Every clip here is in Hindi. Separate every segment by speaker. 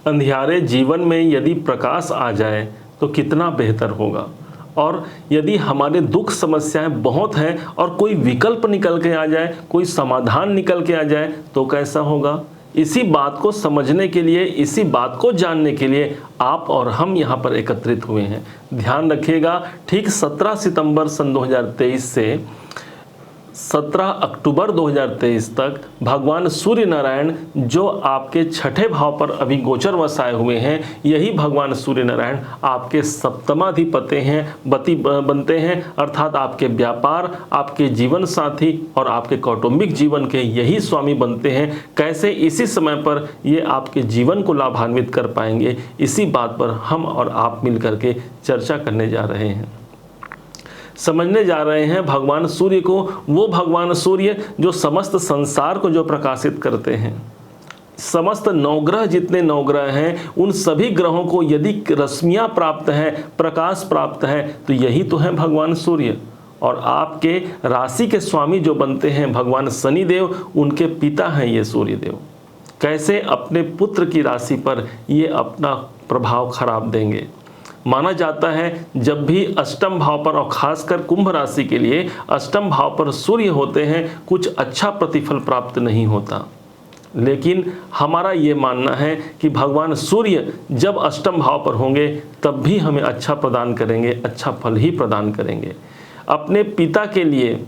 Speaker 1: अंधियारे जीवन में यदि प्रकाश आ जाए तो कितना बेहतर होगा। और यदि हमारे दुख समस्याएं बहुत हैं और कोई विकल्प निकल के आ जाए, कोई समाधान निकल के आ जाए तो कैसा होगा। इसी बात को समझने के लिए, इसी बात को जानने के लिए आप और हम यहाँ पर एकत्रित हुए हैं। ध्यान रखिएगा, ठीक 17 सितंबर सन 2023 से 17 अक्टूबर 2023 तक भगवान सूर्य नारायण जो आपके छठे भाव पर अभी गोचर वसाए हुए हैं, यही भगवान सूर्य नारायण आपके सप्तमाधिपति हैं, बनते हैं, अर्थात आपके व्यापार, आपके जीवन साथी और आपके कौटुंबिक जीवन के यही स्वामी बनते हैं। कैसे इसी समय पर ये आपके जीवन को लाभान्वित कर पाएंगे, इसी बात पर हम और आप मिलकर के चर्चा करने जा रहे हैं। समझने जा रहे हैं भगवान सूर्य को, वो भगवान सूर्य जो समस्त संसार को जो प्रकाशित करते हैं। समस्त नवग्रह, जितने नवग्रह हैं, उन सभी ग्रहों को यदि रश्मियाँ प्राप्त है, प्रकाश प्राप्त है, तो यही तो है भगवान सूर्य। और आपके राशि के स्वामी जो बनते हैं भगवान शनिदेव, उनके पिता हैं ये सूर्यदेव। कैसे अपने पुत्र की राशि पर ये अपना प्रभाव खराब देंगे। माना जाता है जब भी अष्टम भाव पर, और खासकर कुंभ राशि के लिए अष्टम भाव पर सूर्य होते हैं, कुछ अच्छा प्रतिफल प्राप्त नहीं होता। लेकिन हमारा ये मानना है कि भगवान सूर्य जब अष्टम भाव पर होंगे तब भी हमें अच्छा प्रदान करेंगे, अच्छा फल ही प्रदान करेंगे। अपने पिता के लिए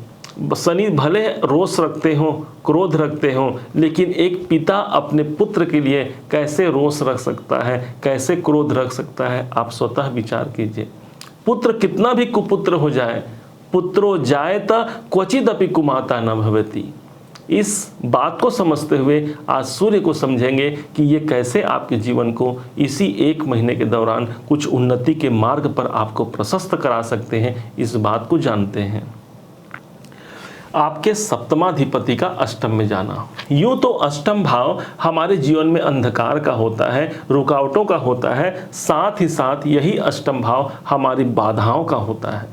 Speaker 1: शनि भले रोष रखते हों, क्रोध रखते हों, लेकिन एक पिता अपने पुत्र के लिए कैसे रोष रख सकता है, कैसे क्रोध रख सकता है, आप स्वतः विचार कीजिए। पुत्र कितना भी कुपुत्र हो जाए, पुत्रो जायत क्वचिदपि कुमाता न भवति। इस बात को समझते हुए आज सूर्य को समझेंगे कि ये कैसे आपके जीवन को इसी एक महीने के दौरान कुछ उन्नति के मार्ग पर आपको प्रशस्त करा सकते हैं, इस बात को जानते हैं। आपके सप्तमाधिपति का अष्टम में जाना। यूं तो अष्टम भाव हमारे जीवन में अंधकार का होता है, रुकावटों का होता है, साथ ही साथ यही अष्टम भाव हमारी बाधाओं का होता है।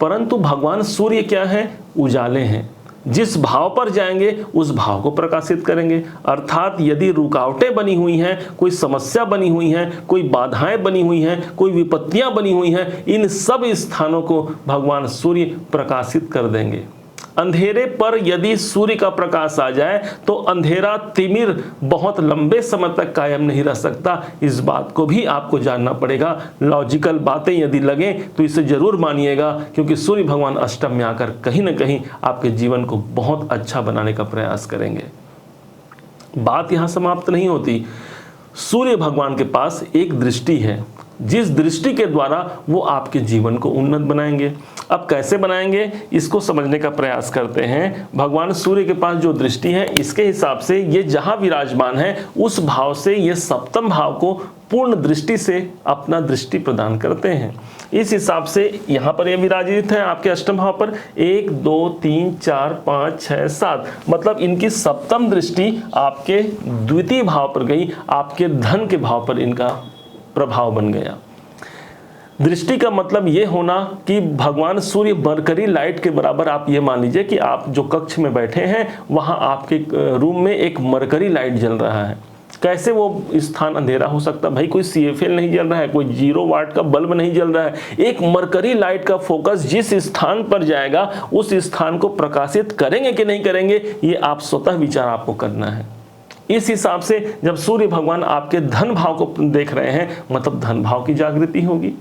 Speaker 1: परंतु भगवान सूर्य क्या है, उजाले हैं। जिस भाव पर जाएंगे उस भाव को प्रकाशित करेंगे। अर्थात यदि रुकावटें बनी हुई हैं, कोई समस्या बनी हुई हैं, कोई बाधाएं बनी हुई हैं, कोई विपत्तियां बनी हुई हैं, इन सब स्थानों को भगवान सूर्य प्रकाशित कर देंगे। अंधेरे पर यदि सूर्य का प्रकाश आ जाए तो अंधेरा तिमिर बहुत लंबे समय तक कायम नहीं रह सकता। इस बात को भी आपको जानना पड़ेगा। लॉजिकल बातें यदि लगें तो इसे जरूर मानिएगा, क्योंकि सूर्य भगवान अष्टम में आकर कहीं ना कहीं आपके जीवन को बहुत अच्छा बनाने का प्रयास करेंगे। बात यहां समाप्त नहीं होती। सूर्य भगवान के पास एक दृष्टि है, जिस दृष्टि के द्वारा वो आपके जीवन को उन्नत बनाएंगे। अब कैसे बनाएंगे, इसको समझने का प्रयास करते हैं। भगवान सूर्य के पास जो दृष्टि है, इसके हिसाब से ये जहां विराजमान है उस भाव से ये सप्तम भाव को पूर्ण दृष्टि से अपना दृष्टि प्रदान करते हैं। इस हिसाब से यहाँ पर ये विराजित है आपके अष्टम भाव पर 1 2 3 4 5 6 7, मतलब इनकी सप्तम दृष्टि आपके द्वितीय भाव पर गई, आपके धन के भाव पर इनका प्रभाव बन गया। दृष्टि का मतलब ये होना कि भगवान सूर्य मरकरी लाइट के बराबर, आप ये मान लीजिए कि आप जो कक्ष में बैठे हैं वहां आपके रूम में एक मरकरी लाइट जल रहा है। कैसे वो स्थान अंधेरा हो सकता भाई, कोई CFL नहीं जल रहा है, कोई 0 वाट का बल्ब नहीं जल रहा है। एक मरकरी लाइट का फोकस जिस स्थान पर जाएगा उस स्थान को प्रकाशित करेंगे कि नहीं करेंगे, ये आप स्वतः विचार आपको करना है। इस हिसाब से जब सूर्य भगवान आपके धन भाव को देख रहे हैं, मतलब धन भाव की जागृति होगी।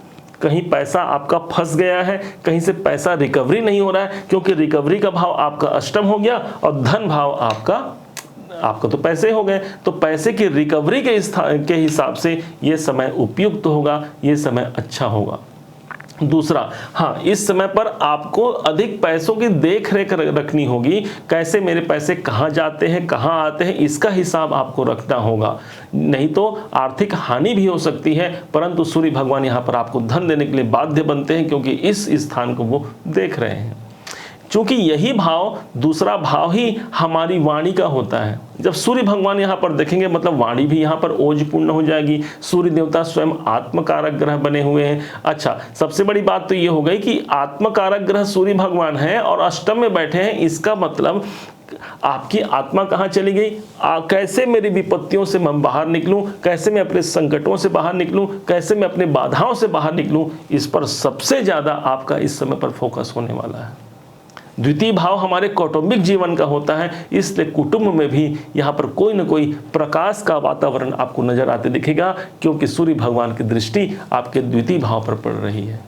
Speaker 1: कहीं पैसा आपका फंस गया है, कहीं से पैसा रिकवरी नहीं हो रहा है, क्योंकि रिकवरी का भाव आपका अष्टम हो गया और धन भाव आपका तो पैसे हो गए, तो पैसे की रिकवरी के हिसाब से ये समय उपयुक्त होगा, ये समय अच्छा होगा। दूसरा, हाँ, इस समय पर आपको अधिक पैसों की देख रेख रखनी होगी। कैसे मेरे पैसे कहाँ जाते हैं, कहाँ आते हैं, इसका हिसाब आपको रखना होगा, नहीं तो आर्थिक हानि भी हो सकती है। परंतु सूर्य भगवान यहाँ पर आपको धन देने के लिए बाध्य बनते हैं, क्योंकि इस स्थान को वो देख रहे हैं। चूंकि यही भाव, दूसरा भाव ही हमारी वाणी का होता है। जब सूर्य भगवान यहाँ पर देखेंगे, मतलब वाणी भी यहाँ पर ओजपूर्ण हो जाएगी। सूर्य देवता स्वयं आत्मकारक ग्रह बने हुए हैं। अच्छा, सबसे बड़ी बात तो ये हो गई कि आत्मकारक ग्रह सूर्य भगवान है और अष्टम में बैठे हैं। इसका मतलब आपकी आत्मा कहाँ चली गई, कैसे मेरी विपत्तियों से मैं बाहर निकलूं, कैसे मैं अपने संकटों से बाहर निकलूं, कैसे मैं अपने बाधाओं से बाहर निकलूं, इस पर सबसे ज़्यादा आपका इस समय पर फोकस होने वाला है। द्वितीय भाव हमारे कौटुंबिक जीवन का होता है, इसलिए कुटुंब में भी यहाँ पर कोई न कोई प्रकाश का वातावरण आपको नजर आते दिखेगा, क्योंकि सूर्य भगवान की दृष्टि आपके द्वितीय भाव पर पड़ रही है।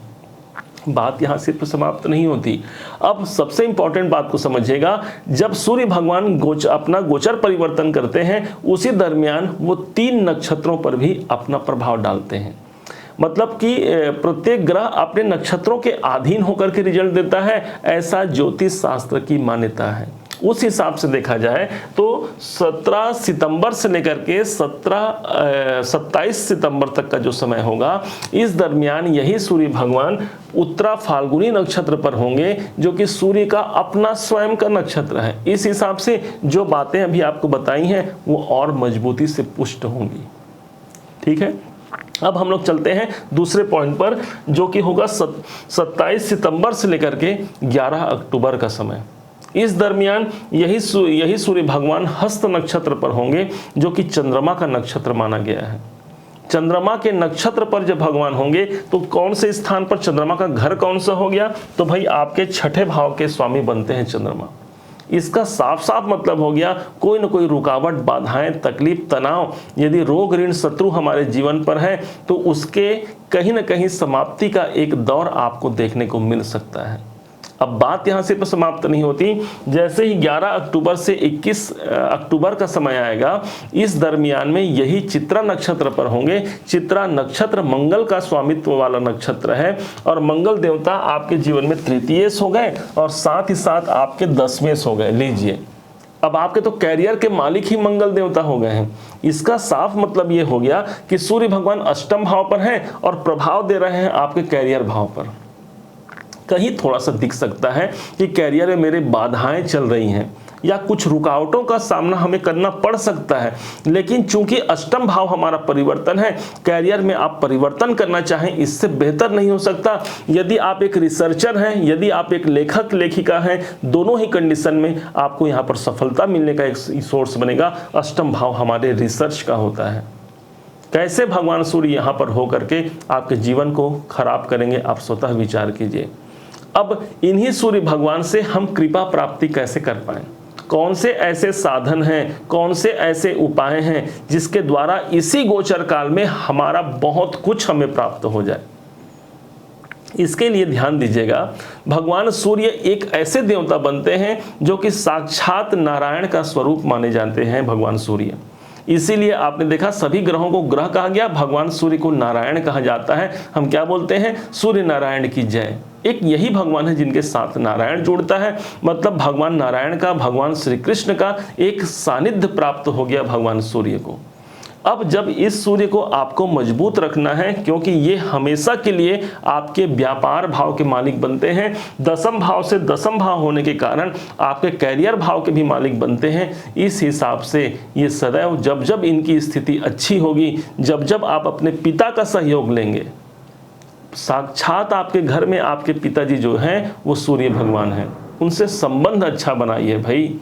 Speaker 1: बात यहाँ सिर्फ समाप्त नहीं होती। अब सबसे इंपॉर्टेंट बात को समझिएगा, जब सूर्य भगवान अपना गोचर परिवर्तन करते हैं, उसी दरमियान वो 3 नक्षत्रों पर भी अपना प्रभाव डालते हैं। मतलब कि प्रत्येक ग्रह अपने नक्षत्रों के अधीन होकर के रिजल्ट देता है, ऐसा ज्योतिष शास्त्र की मान्यता है। उस हिसाब से देखा जाए तो 17 सितंबर से लेकर के 27 सितंबर तक का जो समय होगा, इस दरमियान यही सूर्य भगवान उत्तरा फाल्गुनी नक्षत्र पर होंगे, जो कि सूर्य का अपना स्वयं का नक्षत्र है। इस हिसाब से जो बातें अभी आपको बताई हैं वो और मजबूती से पुष्ट होंगी। ठीक है, अब हम लोग चलते हैं दूसरे पॉइंट पर, जो कि होगा 27 सितंबर से लेकर के 11 अक्टूबर का समय। इस दरमियान यही सूर्य भगवान हस्त नक्षत्र पर होंगे, जो कि चंद्रमा का नक्षत्र माना गया है। चंद्रमा के नक्षत्र पर जब भगवान होंगे तो कौन से स्थान पर, चंद्रमा का घर कौन सा हो गया, तो भाई आपके 6ठे भाव के स्वामी बनते हैं चंद्रमा। इसका साफ साफ मतलब हो गया कोई ना कोई रुकावट, बाधाएं, तकलीफ, तनाव, यदि रोग ऋण शत्रु हमारे जीवन पर है तो उसके कहीं ना कहीं समाप्ति का एक दौर आपको देखने को मिल सकता है। अब बात यहाँ से समाप्त नहीं होती। जैसे ही 11 अक्टूबर से 21 अक्टूबर का समय आएगा, इस दरमियान में यही चित्रा नक्षत्र पर होंगे। चित्रा नक्षत्र मंगल का स्वामित्व वाला नक्षत्र है, और मंगल देवता आपके जीवन में तृतीयेश हो गए और साथ ही साथ आपके 10वें हो गए। लीजिए, अब आपके तो कैरियर के मालिक ही मंगल देवता हो गए हैं। इसका साफ मतलब ये हो गया कि सूर्य भगवान अष्टम भाव पर हैं और प्रभाव दे रहे हैं आपके कैरियर भाव पर। कहीं थोड़ा सा दिख सकता है कि कैरियर में मेरे बाधाएं चल रही हैं या कुछ रुकावटों का सामना हमें करना पड़ सकता है, लेकिन चूंकि अष्टम भाव हमारा परिवर्तन है, कैरियर में आप परिवर्तन करना चाहें इससे बेहतर नहीं हो सकता। यदि आप एक रिसर्चर हैं, यदि आप एक लेखक लेखिका हैं, दोनों ही कंडीशन में आपको यहाँ पर सफलता मिलने का एक सोर्स बनेगा। अष्टम भाव हमारे रिसर्च का होता है। कैसे भगवान सूर्य यहाँ पर होकर के आपके जीवन को खराब करेंगे, आप स्वतः विचार कीजिए। अब इन्हीं सूर्य भगवान से हम कृपा प्राप्ति कैसे कर पाएं, कौन से ऐसे साधन हैं, कौन से ऐसे उपाय हैं जिसके द्वारा इसी गोचर काल में हमारा बहुत कुछ हमें प्राप्त हो जाए। इसके लिए ध्यान दीजिएगा, भगवान सूर्य एक ऐसे देवता बनते हैं जो कि साक्षात नारायण का स्वरूप माने जाते हैं भगवान सूर्य। इसीलिए आपने देखा सभी ग्रहों को ग्रह कहा गया, भगवान सूर्य को नारायण कहा जाता है। हम क्या बोलते हैं, सूर्य नारायण की जय। एक यही भगवान है जिनके साथ नारायण जुड़ता है, मतलब भगवान नारायण का, भगवान श्री कृष्ण का एक सानिध्य प्राप्त हो गया भगवान सूर्य को। अब जब इस सूर्य को आपको मजबूत रखना है, क्योंकि ये हमेशा के लिए आपके व्यापार भाव के मालिक बनते हैं, 10म भाव से 10म भाव होने के कारण आपके कैरियर भाव के भी मालिक बनते हैं। इस हिसाब से ये सदैव जब जब इनकी स्थिति अच्छी होगी, जब जब आप अपने पिता का सहयोग लेंगे, साक्षात आपके घर में आपके पिताजी जो हैं वो सूर्य भगवान हैं, उनसे संबंध अच्छा बनाइए भाई।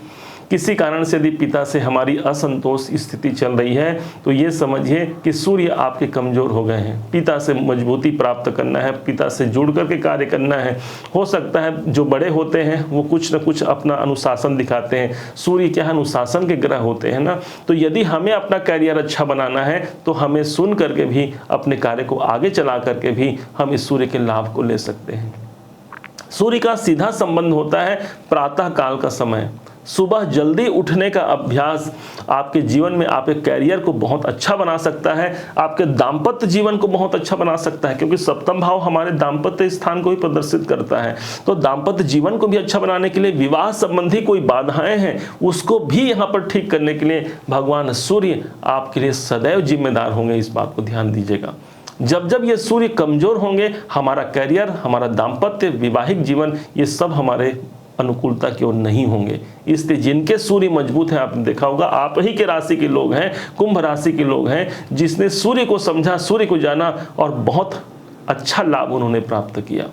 Speaker 1: किसी कारण से यदि पिता से हमारी असंतोष स्थिति चल रही है तो ये समझिए कि सूर्य आपके कमजोर हो गए हैं। पिता से मजबूती प्राप्त करना है, पिता से जुड़ करके कार्य करना है। हो सकता है जो बड़े होते हैं वो कुछ न कुछ अपना अनुशासन दिखाते हैं, सूर्य क्या है, अनुशासन के ग्रह होते हैं ना। तो यदि हमें अपना कैरियर अच्छा बनाना है तो हमें सुन करके भी अपने कार्य को आगे चला करके भी हम इस सूर्य के लाभ को ले सकते हैं। सूर्य का सीधा संबंध होता है प्रातः काल का समय। सुबह जल्दी उठने का अभ्यास आपके जीवन में आपके कैरियर को बहुत अच्छा बना सकता है, आपके दाम्पत्य जीवन को बहुत अच्छा बना सकता है, क्योंकि 7म भाव हमारे दाम्पत्य स्थान को ही प्रदर्शित करता है। तो दाम्पत्य जीवन को भी अच्छा बनाने के लिए, विवाह संबंधी कोई बाधाएं हैं उसको भी यहाँ पर ठीक करने के लिए भगवान सूर्य आपके लिए सदैव जिम्मेदार होंगे। इस बात को ध्यान दीजिएगा। जब जब ये सूर्य कमजोर होंगे, हमारा कैरियर, हमारा दाम्पत्य, विवाहिक जीवन, ये सब हमारे अनुकूलता की ओर नहीं होंगे। इसलिए जिनके सूर्य मजबूत है, आपने देखा होगा, आप ही के राशि के लोग हैं, कुंभ राशि के लोग हैं, जिसने सूर्य को समझा, सूर्य को जाना और बहुत अच्छा लाभ उन्होंने प्राप्त किया।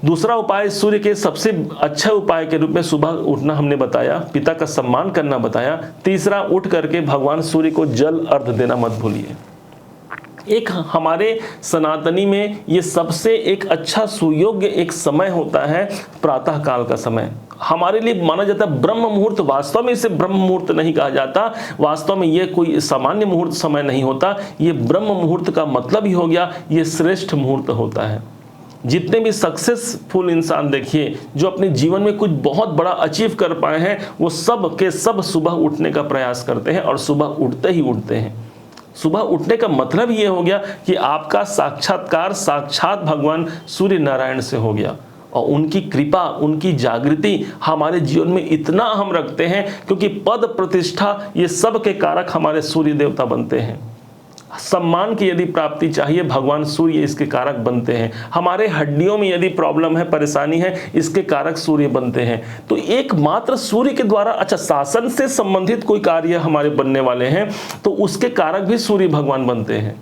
Speaker 1: दूसरा उपाय सूर्य के सबसे अच्छे उपाय के रूप में सुबह उठना हमने बताया, पिता का सम्मान करना बताया। तीसरा, उठ करके भगवान सूर्य को जल अर्घ देना मत भूलिए। एक हमारे सनातनी में ये सबसे एक अच्छा सुयोग्य एक समय होता है प्रातः काल का समय। हमारे लिए माना जाता है ब्रह्म मुहूर्त। वास्तव में इसे ब्रह्म मुहूर्त नहीं कहा जाता, वास्तव में ये कोई सामान्य मुहूर्त समय नहीं होता। ये ब्रह्म मुहूर्त का मतलब ही हो गया ये श्रेष्ठ मुहूर्त होता है। जितने भी सक्सेसफुल इंसान देखिए जो अपने जीवन में कुछ बहुत बड़ा अचीव कर पाए हैं, वो सब के सब सुबह उठने का प्रयास करते हैं और सुबह उठते ही उठते हैं। सुबह उठने का मतलब ये हो गया कि आपका साक्षात्कार साक्षात भगवान सूर्य नारायण से हो गया और उनकी कृपा, उनकी जागृति हमारे जीवन में इतना अहम रखते हैं, क्योंकि पद प्रतिष्ठा ये सब के कारक हमारे सूर्य देवता बनते हैं। सम्मान की यदि प्राप्ति चाहिए, भगवान सूर्य इसके कारक बनते हैं। हमारे हड्डियों में यदि प्रॉब्लम है, परेशानी है, इसके कारक सूर्य बनते हैं। तो एकमात्र सूर्य के द्वारा, अच्छा शासन से संबंधित कोई कार्य हमारे बनने वाले हैं तो उसके कारक भी सूर्य भगवान बनते हैं।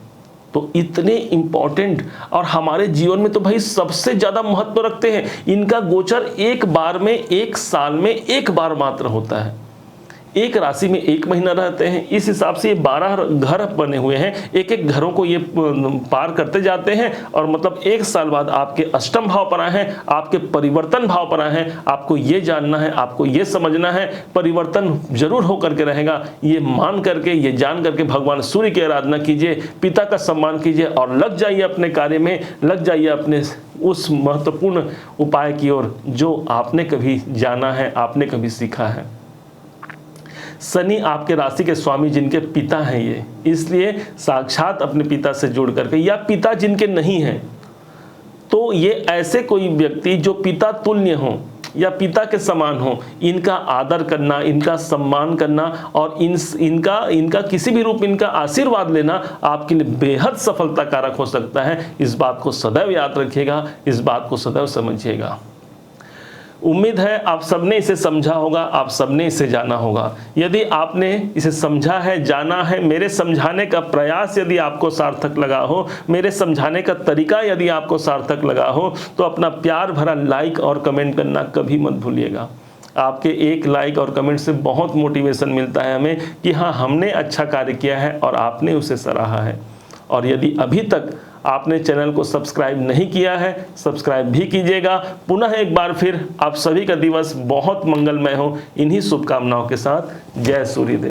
Speaker 1: तो इतने इंपॉर्टेंट और हमारे जीवन में तो भाई सबसे ज्यादा महत्व रखते हैं। इनका गोचर एक बार में, एक साल में एक बार मात्र होता है। एक राशि में एक महीना रहते हैं, इस हिसाब से ये 12 घर बने हुए हैं। एक एक घरों को ये पार करते जाते हैं और मतलब एक साल बाद आपके अष्टम भाव पर आए हैं, आपके परिवर्तन भाव पर आए हैं। आपको ये जानना है, आपको ये समझना है, परिवर्तन जरूर हो करके रहेगा। ये मान करके, ये जान करके भगवान सूर्य की आराधना कीजिए, पिता का सम्मान कीजिए और लग जाइए अपने कार्य में, लग जाइए अपने उस महत्वपूर्ण उपाय की ओर जो आपने कभी जाना है, आपने कभी सीखा है। शनि आपके राशि के स्वामी जिनके पिता हैं ये, इसलिए साक्षात अपने पिता से जुड़ करके, या पिता जिनके नहीं हैं तो ये ऐसे कोई व्यक्ति जो पिता तुल्य हो या पिता के समान हो, इनका आदर करना, इनका सम्मान करना और इनका किसी भी रूप इनका आशीर्वाद लेना आपके लिए बेहद सफलता कारक हो सकता है। इस बात को सदैव याद रखिएगा, इस बात को सदैव समझिएगा। उम्मीद है आप सबने इसे समझा होगा, आप सबने इसे जाना होगा। यदि आपने इसे समझा है, जाना है, मेरे समझाने का प्रयास यदि आपको सार्थक लगा हो, मेरे समझाने का तरीका यदि आपको सार्थक लगा हो, तो अपना प्यार भरा लाइक और कमेंट करना कभी मत भूलिएगा। आपके एक लाइक और कमेंट से बहुत मोटिवेशन मिलता है हमें कि हाँ, हमने अच्छा कार्य किया है और आपने उसे सराहा है। और यदि अभी तक आपने चैनल को सब्सक्राइब नहीं किया है, सब्सक्राइब भी कीजिएगा। पुनः एक बार फिर आप सभी का दिवस बहुत मंगलमय हो, इन्हीं शुभकामनाओं के साथ। जय सूर्यदेव।